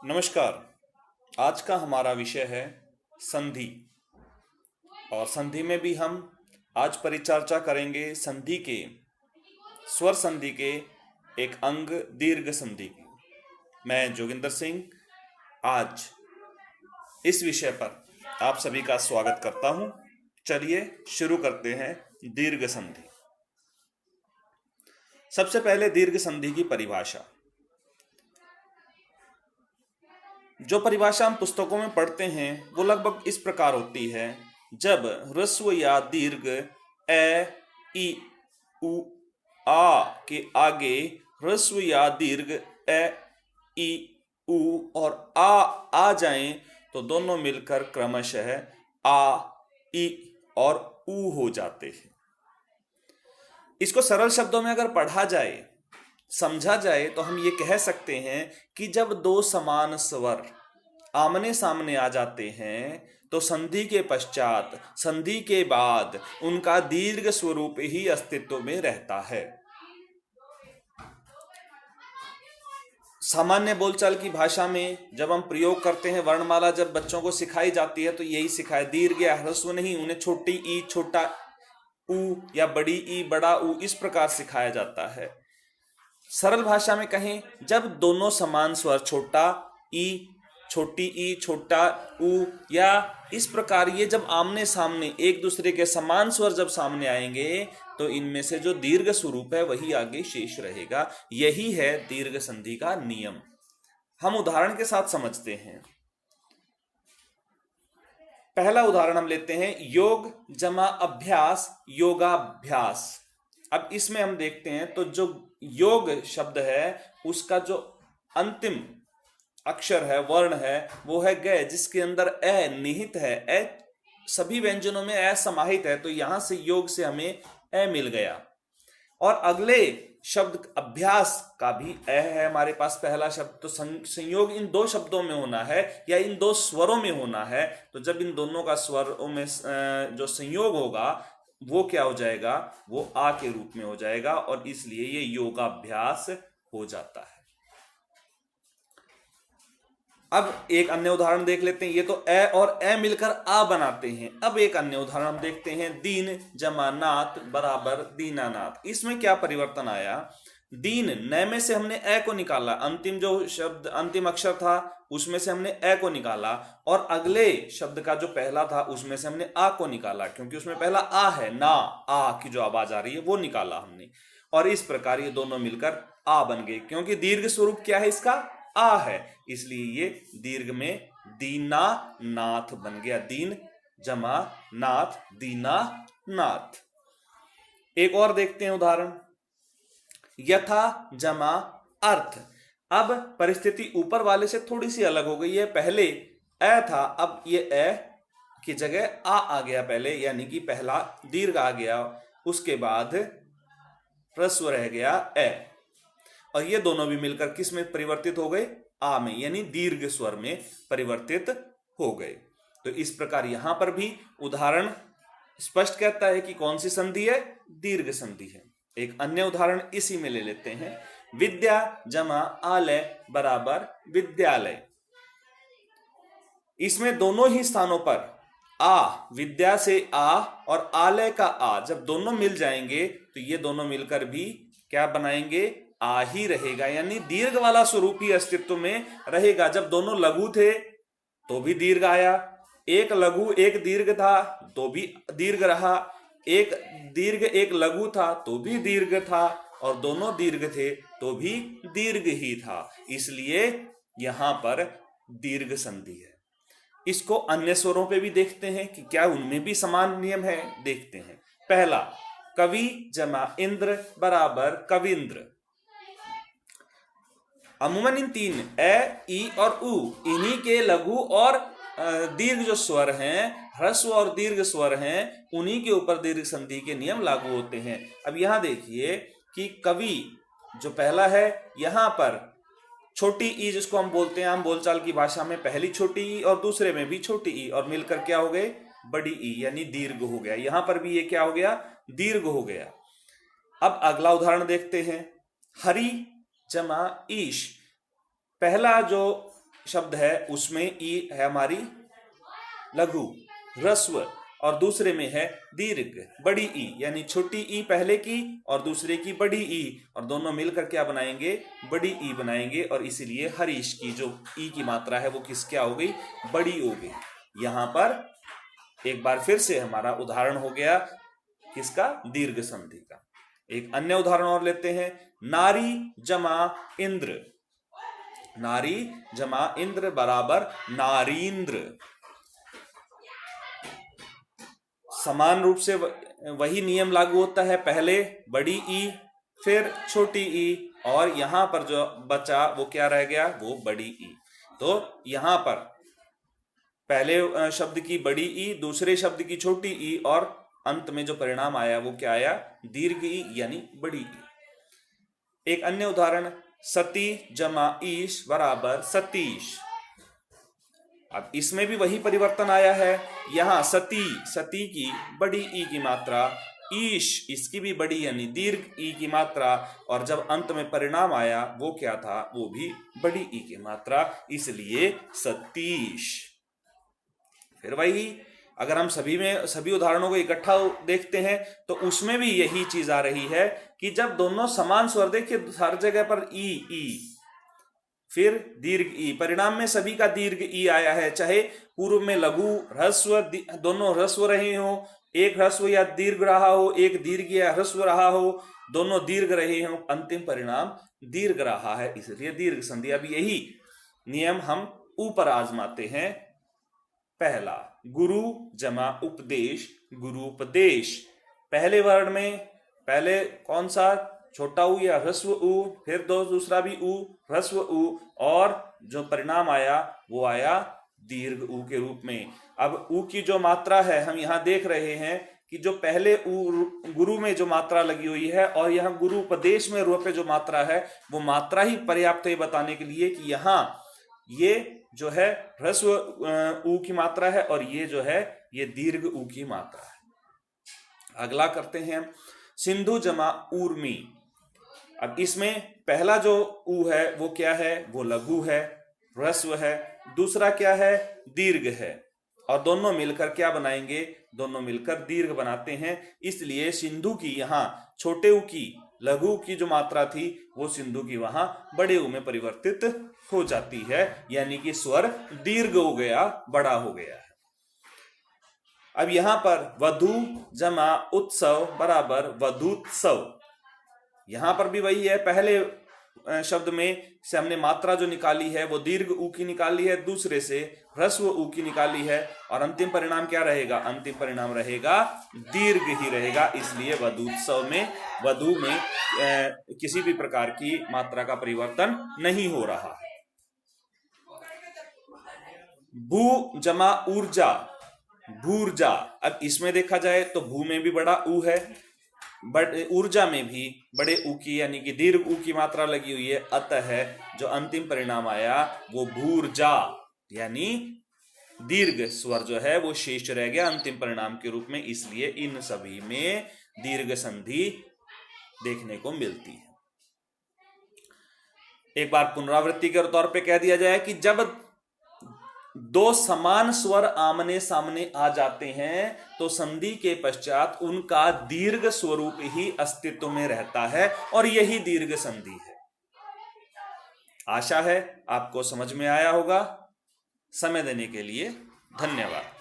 नमस्कार। आज का हमारा विषय है संधि। और संधि में भी हम आज परिचर्चा करेंगे संधि के स्वर संधि के एक अंग दीर्घ संधि की। मैं जोगिंदर सिंह आज इस विषय पर आप सभी का स्वागत करता हूं। चलिए शुरू करते हैं दीर्घ संधि। सबसे पहले दीर्घ संधि की परिभाषा। जो परिभाषा हम पुस्तकों में पढ़ते हैं वो लगभग इस प्रकार होती है। जब ह्रस्व या दीर्घ ए, ई, उ, आ के आगे ह्रस्व या दीर्घ ए, ई, उ और आ जाएं तो दोनों मिलकर क्रमशः आ, ई और उ हो जाते हैं। इसको सरल शब्दों में अगर पढ़ा जाए, समझा जाए तो हम ये कह सकते हैं कि जब दो समान स्वर आमने सामने आ जाते हैं तो संधि के पश्चात, संधि के बाद उनका दीर्घ स्वरूप ही अस्तित्व में रहता है। सामान्य बोलचाल की भाषा में जब हम प्रयोग करते हैं, वर्णमाला जब बच्चों को सिखाई जाती है तो यही सिखाए, दीर्घ या ह्रस्व नहीं। उन्हें छोटी ई छोटा उ या बड़ी ई बड़ा उ इस प्रकार सिखाया जाता है। सरल भाषा में कहें, जब दोनों समान स्वर छोटा ई, छोटी ई, छोटा उ या इस प्रकार ये जब आमने सामने एक दूसरे के समान स्वर जब सामने आएंगे तो इनमें से जो दीर्घ स्वरूप है वही आगे शेष रहेगा। यही है दीर्घ संधि का नियम। हम उदाहरण के साथ समझते हैं। पहला उदाहरण हम लेते हैं, योग जमा अभ्यास, योगाभ्यास। अब इसमें हम देखते हैं तो जो योग शब्द है उसका जो अंतिम अक्षर है, वर्ण है, वो है ग, जिसके अंदर ए निहित है। ए सभी व्यंजनों में ए समाहित है, तो यहां से योग से हमें ए मिल गया। और अगले शब्द अभ्यास का भी ए है हमारे पास पहला शब्द। तो संयोग इन दो शब्दों में होना है या इन दो स्वरों में होना है। तो जब इन दोनों का स्वरों में जो संयोग होगा वो क्या हो जाएगा, वो आ के रूप में हो जाएगा और इसलिए ये योगाभ्यास हो जाता है। अब एक अन्य उदाहरण देख लेते हैं। ये तो ए और ए मिलकर आ बनाते हैं। अब एक अन्य उदाहरण हम देखते हैं, दीन जमा नाथ बराबर दीनानाथ। इसमें क्या परिवर्तन आया, दीन न में से हमने ए को निकाला, अंतिम जो शब्द अंतिम अक्षर था उसमें से हमने ए को निकाला, और अगले शब्द का जो पहला था उसमें से हमने आ को निकाला, क्योंकि उसमें पहला आ है, ना आ की जो आवाज आ रही है वो निकाला हमने। और इस प्रकार ये दोनों मिलकर आ बन गए। क्योंकि दीर्घ स्वरूप क्या है इसका, आ है, इसलिए ये दीर्घ में दीना नाथ बन गया। दीन जमा नाथ, दीना नाथ। एक और देखते हैं उदाहरण, यथा जमा अर्थ। अब परिस्थिति ऊपर वाले से थोड़ी सी अलग हो गई है। पहले ए था, अब ये ए की जगह आ गया पहले, यानी कि पहला दीर्घ आ गया, उसके बाद ह्रस्व रह गया ए, और ये दोनों भी मिलकर किस में परिवर्तित हो गए, आ में, यानी दीर्घ स्वर में परिवर्तित हो गए। तो इस प्रकार यहां पर भी उदाहरण स्पष्ट कहता है कि कौन सी संधि है, दीर्घ संधि है। एक अन्य उदाहरण इसी में ले लेते हैं, विद्या जमा आलय बराबर विद्यालय। इसमें दोनों ही स्थानों पर आ, विद्या से आ और आलय का आ जब दोनों मिल जाएंगे तो ये दोनों मिलकर भी क्या बनाएंगे, आ ही रहेगा, यानी दीर्घ वाला स्वरूप ही अस्तित्व में रहेगा। जब दोनों लघु थे तो भी दीर्घ आया, एक लघु एक दीर्घ था तो भी दीर्घ रहा, एक दीर्घ एक लघु था तो भी दीर्घ था, और दोनों दीर्घ थे तो भी दीर्घ ही था। इसलिए यहां पर दीर्घ संधि है। इसको अन्य स्वरों पे भी देखते हैं कि क्या उनमें भी समान नियम है, देखते हैं। पहला, कवि जमा इंद्र बराबर कविंद्र। अमूमन इन तीन ए, ई और उ, इन्हीं के लघु और दीर्घ जो स्वर हैं, ह्रस्व और दीर्घ स्वर हैं, उन्हीं के ऊपर दीर्घ संधि के नियम लागू होते हैं। अब यहां देखिए कि कवि जो पहला है, यहां पर छोटी ई जिसको हम बोलते हैं आम बोलचाल की भाषा में, पहली छोटी ई और दूसरे में भी छोटी ई, और मिलकर क्या हो गए, बड़ी ई, यानी दीर्घ हो गया। यहां पर भी ये क्या हो गया, दीर्घ हो गया। अब अगला उदाहरण देखते हैं, हरि जमा ईश। पहला जो शब्द है उसमें ई है हमारी लघु ह्रस्व और दूसरे में है दीर्घ बड़ी ई, यानी छोटी ई पहले की और दूसरे की बड़ी ई, और दोनों मिलकर क्या बनाएंगे, बड़ी ई बनाएंगे। और इसीलिए हरीश की जो ई की मात्रा है वो किस क्या हो गई, बड़ी हो गई। यहां पर एक बार फिर से हमारा उदाहरण हो गया किसका, दीर्घ संधि का। एक अन्य उदाहरण और लेते हैं, नारी जमा इंद्र। नारी जमा इंद्र बराबर नारींद्र। समान रूप से वही नियम लागू होता है, पहले बड़ी ई फिर छोटी ई, और यहां पर जो बचा वो क्या रह गया, वो बड़ी ई। तो यहां पर पहले शब्द की बड़ी ई, दूसरे शब्द की छोटी ई, और अंत में जो परिणाम आया वो क्या आया, दीर्घ ई यानी बड़ी ई। एक अन्य उदाहरण, सती जमा ईश बराबर सतीश। अब इसमें भी वही परिवर्तन आया है, यहां सती, सती की बड़ी ई की मात्रा, ईश इसकी भी बड़ी यानी दीर्घ ई की मात्रा, और जब अंत में परिणाम आया वो क्या था, वो भी बड़ी ई की मात्रा, इसलिए सतीश। फिर वही अगर हम सभी उदाहरणों को इकट्ठा देखते हैं तो उसमें भी यही चीज आ रही है कि जब दोनों समान स्वर, देखिए हर जगह पर ई फिर दीर्घ ई, परिणाम में सभी का दीर्घ ई आया है, चाहे पूर्व में लघु ह्रस्व दोनों ह्रस्व रहे हो, एक ह्रस्व या दीर्घ रहा हो, एक दीर्घ या ह्रस्व रहा हो, दोनों दीर्घ रहे हो, अंतिम परिणाम दीर्घ रहा है, इसलिए दीर्घ संधि। अब यही नियम हम ऊपर आजमाते हैं। पहला, गुरु जमा उपदेश, गुरुपदेश। पहले वर्ण में पहले कौन सा, छोटा ऊ या ह्रस्व ऊ, फिर दूसरा भी ऊ, ह्रस्व ऊ, और जो परिणाम आया वो आया दीर्घ ऊ के रूप में। अब ऊ की जो मात्रा है हम यहां देख रहे हैं कि जो पहले ऊ गुरु में जो मात्रा लगी हुई है और यहां गुरु उपदेश में रू पे जो मात्रा है वो मात्रा ही पर्याप्त है बताने के लिए कि यहां ये जो है ह्रस्व ऊ की मात्रा है और ये जो है ये दीर्घ ऊ की मात्रा है। अगला करते हैं, सिंधु जमा ऊर्मी। अब इसमें पहला जो ऊ है वो क्या है, वो लघु है, ह्रस्व है, दूसरा क्या है, दीर्घ है, और दोनों मिलकर क्या बनाएंगे, दोनों मिलकर दीर्घ बनाते हैं। इसलिए सिंधु की यहाँ छोटे ऊ की, लघु की जो मात्रा थी वो सिंधु की वहां बड़े ऊ में परिवर्तित हो जाती है, यानी कि स्वर दीर्घ हो गया, बड़ा हो गया है। अब यहां पर वधु जमा उत्सव बराबर वधूत्सव। यहां पर भी वही है, पहले शब्द में से हमने मात्रा जो निकाली है वो दीर्घ ऊ की निकाली है, दूसरे से ह्रस्व ऊ की निकाली है, और अंतिम परिणाम क्या रहेगा, अंतिम परिणाम रहेगा दीर्घ ही रहेगा। इसलिए वधूत्सव में वधु में किसी भी प्रकार की मात्रा का परिवर्तन नहीं हो रहा है। भू जमा ऊर्जा, भूर्जा। अब इसमें देखा जाए तो भू में भी बड़ा ऊ है, बट ऊर्जा में भी बड़े ऊ की यानी कि दीर्घ ऊ की मात्रा लगी हुई है, अतः जो अंतिम परिणाम आया वो भूर्जा यानी दीर्घ स्वर जो है वो शेष रह गया अंतिम परिणाम के रूप में। इसलिए इन सभी में दीर्घ संधि देखने को मिलती है। एक बार पुनरावृत्ति के तौर पे कह दिया जाए कि जब दो समान स्वर आमने सामने आ जाते हैं तो संधि के पश्चात उनका दीर्घ स्वरूप ही अस्तित्व में रहता है और यही दीर्घ संधि है। आशा है आपको समझ में आया होगा। समय देने के लिए धन्यवाद।